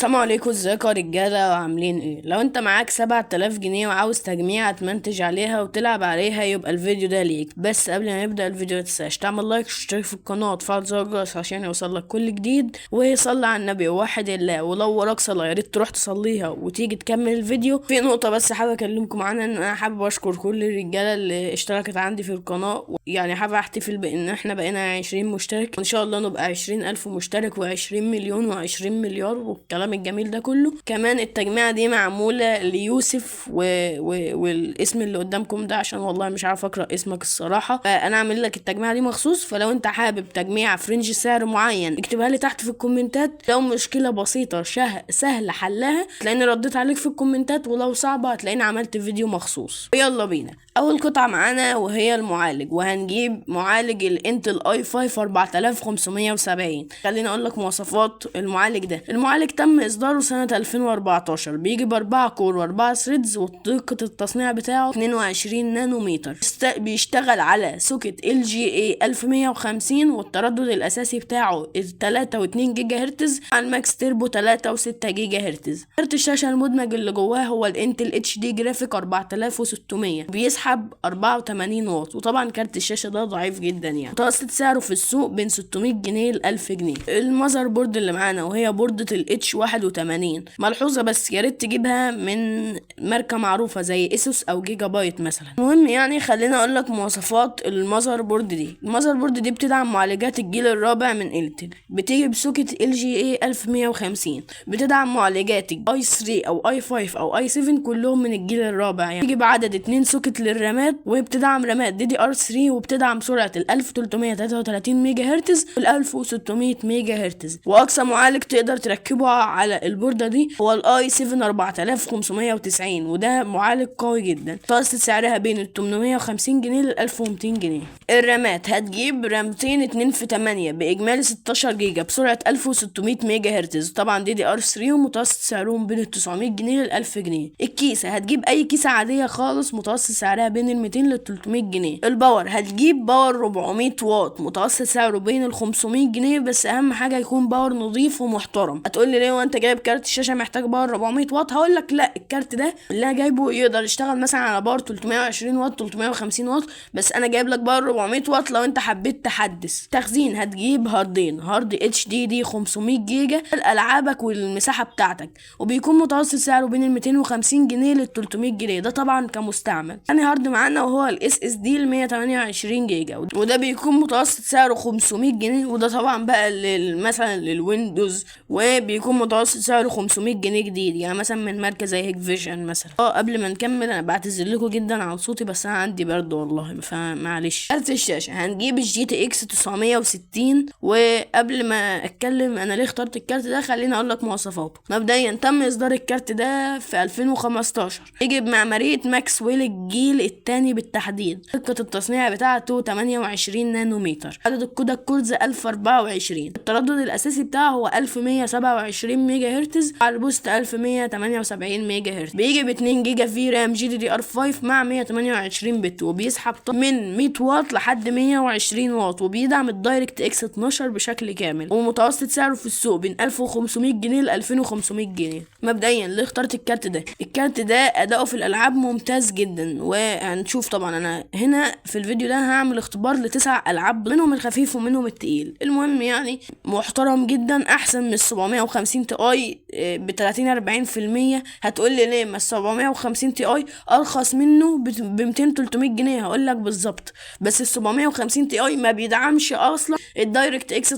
السلام عليكم، ازيكم يا رجاله وعاملين ايه؟ لو انت معاك 7000 جنيه وعاوز تجميعة تمنتج عليها وتلعب عليها يبقى الفيديو ده ليك. بس قبل ما نبدا الفيديو متنساش تعمل لايك واشترك في القناه وتفعل زر الجرس عشان يوصلك كل جديد، وصلي على النبي ووحد الله. ولو وراك صلاه يا ريت تروح تصليها وتيجي تكمل الفيديو. في نقطه بس حابب اكلمكم عنها، ان انا حابب اشكر كل الرجاله اللي اشتركت عندي في القناه. يعني حابب احتفل بان احنا بقينا 20 مشترك، وان شاء الله نبقى 20,000 مشترك و20 مليون و20 مليار والكلام الجميل ده كله. كمان التجميعة دي معمولة ليوسف والاسم اللي قدامكم ده عشان والله مش عارف اقرأ اسمك الصراحة، فانا اعمل لك التجميعة دي مخصوص. فلو انت حابب تجميعة فرنج سعر معين اكتبها لي تحت في الكومنتات. لو مشكلة بسيطة سهل حلها تلاقيني رديت عليك في الكومنتات، ولو صعبة هتلاقيني عملت فيديو مخصوص. يلا بينا. اول قطعة معانا وهي المعالج، وهنجيب معالج الانتل اي 5 4570. خليني اقول لك مواصفات المعالج ده. المعالج تم اصداره سنة 2014، بيجي ب4 كور و4 ثريدز، ودقة التصنيع بتاعه 22 نانومتر. بيشتغل على سوكت LGA 1150، والتردد الاساسي بتاعه 3.2 جيجا هرتز، على الماكس تيربو 3.6 جيجا هرتز. كارت الشاشة المدمج اللي جواه هو الانتل HD جرافيك 4600، بيسحب 84 واط. وطبعا كارت الشاشة ده ضعيف جدا، يعني متوسط سعره في السوق بين 600 جنيه ل 1000 جنيه. المذر بورد اللي معانا وهي بوردة H81. ملحوظة بس، يا ريت تجيبها من ماركة معروفة زي اسوس او جيجا بايت مثلا. المهم يعني خلينا اقول لك مواصفات المذر بورد دي. المذر بورد دي بتدعم معالجات الجيل الرابع من انتل، بتيجي بسوكت LGA 1150، بتدعم معالجات i3 او i5 او i7 كلهم من الجيل الرابع. يعني بتيجي بعدد 2 سوكت للرامات، وبتدعم رامات DDR3، وبتدعم سرعة 1333 ميجا هرتز وال 1600 ميجا هرتز. واقصى معالج تقدر تركبه على البوردة دي هو الاي 7 4590، وده معالج قوي جدا. متوسط سعرها بين ال 850 جنيه ل 1200 جنيه. الرامات هتجيب رامتين 2 في 8 باجمالي 16 جيجا بسرعة 1600 ميجا هرتز، طبعا DDR3، ومتوسط سعرهم بين ال 900 جنيه ل 1000 جنيه. الكيسة هتجيب اي كيسة عادية خالص، متوسط سعرها بين ال 200 ل 300 جنيه. الباور هتجيب باور 400 واط، متوسط سعره بين ال 500 جنيه، بس اهم حاجة يكون باور نظيف ومحترم. هتقول لي ليه وانت جايب كارت الشاشة محتاج باور 400 واط؟ هقول لك لا، الكارت ده اللي انا جايبه يقدر يشتغل مثلا على باور 320 واط 350 واط، بس انا جايب لك باور 400 واط لو انت حبيت تحدث. تخزين هتجيب هارد HDD 500 جيجا لالعابك والمساحة بتاعتك، وبيكون متوسط سعره بين ال 250 جنيه لل 300 جنيه، ده طبعا كمستعمل. تاني هارد معانا وهو ال SSD ال 128 جيجا، وده بيكون متوسط سعره 500 جنيه، وده طبعا بقى مثلا للويندوز، وبيكون متوسط سعره 500 جنيه جديد، يعني مثلا من ماركة زي هيك فيجن مثلا. قبل ما نكمل انا بعتذر لكم جدا عن صوتي، بس انا عندي برد والله فمعلش. كارت الشاشة هنجيب GTX 960. وقبل ما اتكلم انا ليه اخترت الكارت ده، خليني اقول لك مواصفاته. مبدئيا تم اصدار الكارت ده في 2015، يجي بمعمارية ماكسويل الجيل الثاني بالتحديد. دقة التصنيع بتاعته 28 نانومتر. عدد الكودك كورز 1024. التردد الاساسي بتاعه هو 1127 ميجا هرتز، على البوست 1178 ميجا هرتز. بيجي ب 2 جيجا في رام GDDR5 مع 128 بت، وبيسحب من 100 واط لحد 120 واط، وبيدعم الدايركت اكس 12 بشكل كامل. ومتوسط سعره في السوق بين 1500 جنيه ل 2500 جنيه. مبدئيا ليه اخترت الكارت ده؟ الكارت ده اداؤه في الالعاب ممتاز جدا، وهنشوف طبعا انا هنا في الفيديو ده هعمل اختبار ل9 العاب، منهم الخفيف ومنهم التقيل. المهم يعني محترم جدا، احسن من 750 تي اي ب 30-40%. هتقول لي ليه؟ ما 750 تي اي ارخص منه ب 200-300 جنيه. هقول لك بالظبط، بس ال 750 تي اي ما بيدعمش اصلا الدايركت اكس 12،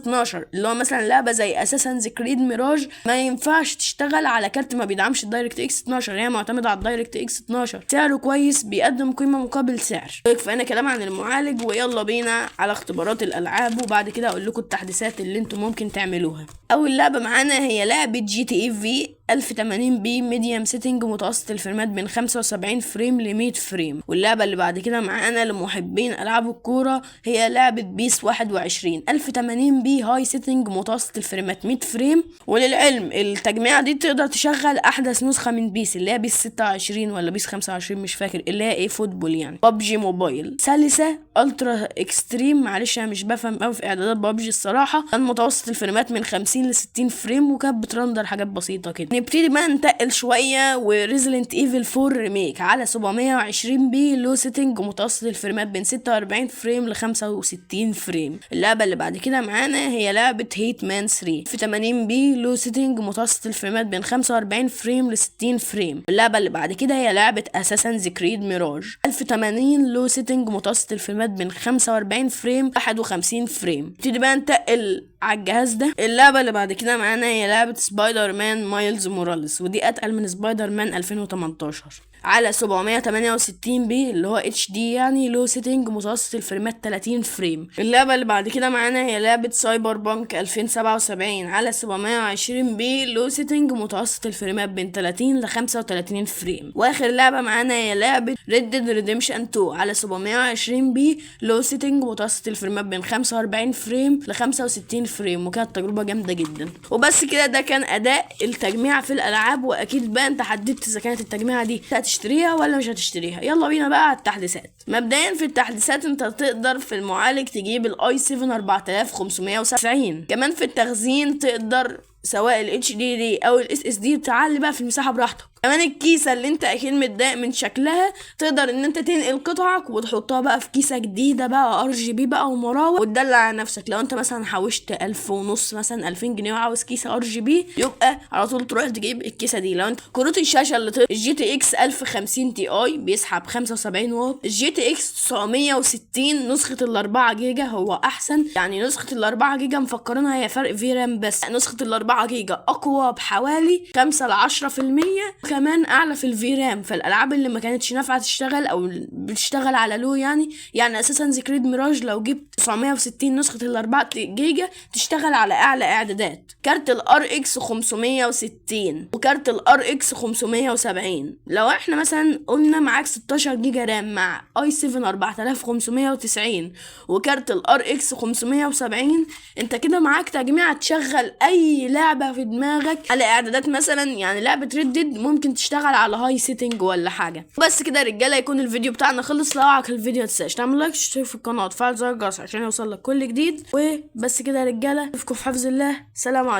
اللي هو مثلا لعبه زي اساسنز كريد ميراج ما ينفعش تشتغل على كارت ما بيدعمش الدايركت اكس 12، هي معتمده على الدايركت اكس 12. سعره كويس، بيقدم قيمه مقابل سعر. كفايه كلام عن المعالج، ويلا بينا على اختبارات الالعاب، وبعد كده اقول لكم التحديثات اللي انتم ممكن تعملوها. اول لعبه معانا هي لعبه GTA V 1080p ميديم سيتنج متوسط الفريمات بين 75 فريم ل 100 فريم. واللعبة اللي بعد كده معانا لمحبين ألعاب الكورة هي لعبة بيس 21 1080p هاي سيتنج متوسط الفريمات 100 فريم. وللعلم التجميعة دي تقدر تشغل أحدث نسخة من بيس اللي هي بيس 26 ولا بيس 25 مش فاكر، اللي هي ايه فوتبول يعني، ببجي موبايل سلسة الترا اكستريم. معلش انا مش بفهم قوي في اعدادات ببجي الصراحة. كان متوسط الفريمات من 50 ل 60 فريم وكانت بترندر حاجات بسيطة كده. نبتدي بقى ننتقل شوية وريزيدنت ايفل 4 ريميك على 720p لو سيتنج متوسط الفريمات بين 46 فريم ل 65 فريم. اللعبة اللي بعد كده معانا هي لعبة هيت مان 3 في 80p لو سيتنج متوسط الفريمات بين 45 فريم ل 60 فريم. اللعبة اللي بعد كده هي لعبة اساسنز كريد ميراج 1080 لو سيتنج متوسط الفريمات بين 45 فريم 51 فريم. نبتدي بقى ننتقل على الجهاز ده. اللعبة اللي بعد كده معانا هي لعبة سبايدر مان مايلز موراليس، ودي اتقل من سبايدر مان 2018 على 768 بي اللي هو اتش دي يعني لو سيتنج متوسط الفريمات 30 فريم. اللعبة اللي بعد كده معانا هي لعبة سايبر بانك 2077 على 720 بي لو سيتنج متوسط الفريمات بين 30 ل 35 فريم. واخر لعبة معانا هي لعبة ريد ديد ريديمشن 2 على 720 بي لو سيتنج متوسط الفريمات بين 45 فريم ل 65 فريم، وكانت تجربة جامدة جدا. وبس كده ده كان اداء التجميع في الالعاب. واكيد بقى انت حددت اذا كانت التجميعة دي هتشتريها ولا مش هتشتريها. يلا بينا بقى على التحديثات. مبدئيا في التحديثات انت تقدر في المعالج تجيب الاي 7 4570. كمان في التخزين تقدر سواء ال HDD او ال SSD تعلي بقى في المساحة براحتك. كمان الكيسة اللي انت اكيد متضايق من شكلها تقدر ان انت تنقل قطعك وتحطها بقى في كيسة جديدة بقى RGB بقى ومراوح وتدلع على نفسك. لو انت مثلا حوشت 1500 مثلا 2000 جنيه وعاوز كيسة RGB يبقى على طول تروح تجيب الكيسة دي. لو انت كروت الشاشة اللي GTX 1050 Ti بيسحب 75 واط، GTX 960 نسخة ال4 جيجا هو احسن. يعني نسخة ال4 جيجا مفكرينها هي فرق في رام، بس نسخة ال4 جيجا اقوى بحوالي 5 ل 10%، كمان اعلى في الفي رام. فالالعاب اللي ما كانتش نافعه تشتغل او بتشتغل على لو يعني اساسا كريد ميراج لو جبت 960 نسخه ال4 جيجا تشتغل على اعلى اعدادات. كارت الار اكس 560 وكارت الار اكس 570. لو احنا مثلا قلنا معاك 16 جيجا رام مع اي 7 4590 وكارت الار اكس 570 انت كده معاك تجميع تشغل اي لعبه في دماغك على اعدادات. مثلا يعني لعبه ريد ديد ممكن تشتغل على هاي سيتنج ولا حاجه. بس كده يا رجاله يكون الفيديو بتاعنا خلص. لو عجبك الفيديو متنساش تعمل لايك وتشترك في القناه وتفعل زر الجرس عشان يوصلك كل جديد. وبس كده يا رجاله اشوفكم في حفظ الله. سلام عليكم.